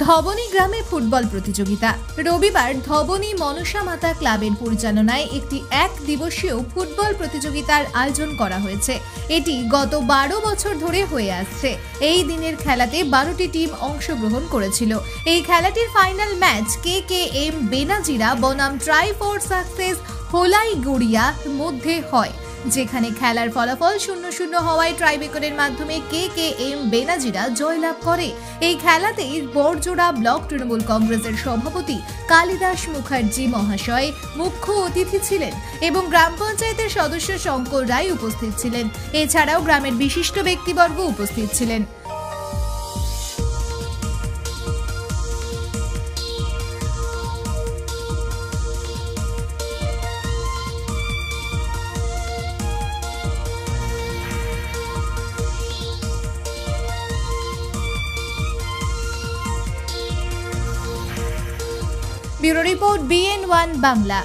ধবনী গ্রামে ফুটবল প্রতিযোগিতা। রবিবার ধবনী মনসা মাতা ক্লাবের পরিচালনায় একটি এক দিবসীয় ফুটবল প্রতিযোগিতার আয়োজন করা হয়েছে। এটি গত 12 বছর ধরে হয়ে আসছে। এই দিনের খেলাতে 12টি টিম অংশগ্রহণ করেছিল। এই খেলাটির ফাইনাল ম্যাচ KKM বেনাজিরা বনাম ট্রাই ফর সাকসেস হোলাইগুড়িয়ার মধ্যে হয়, যেখানে খেলার ফলাফল 0-0 হওয়ায় ট্রাইব্রেকারের মাধ্যমে KKM বেনাজিরা জয়লাভ করে। এই খেলাতে বড়জোড়া ব্লক তৃণমূল কংগ্রেসের সভাপতি কালিদাস মুখার্জি মহাশয় মুখ্য অতিথি ছিলেন এবং গ্রাম পঞ্চায়েতের সদস্য শঙ্কর রায় উপস্থিত ছিলেন। এছাড়াও গ্রামের বিশিষ্ট ব্যক্তিবর্গ উপস্থিত ছিলেন। Bureau report BN1 Bangla.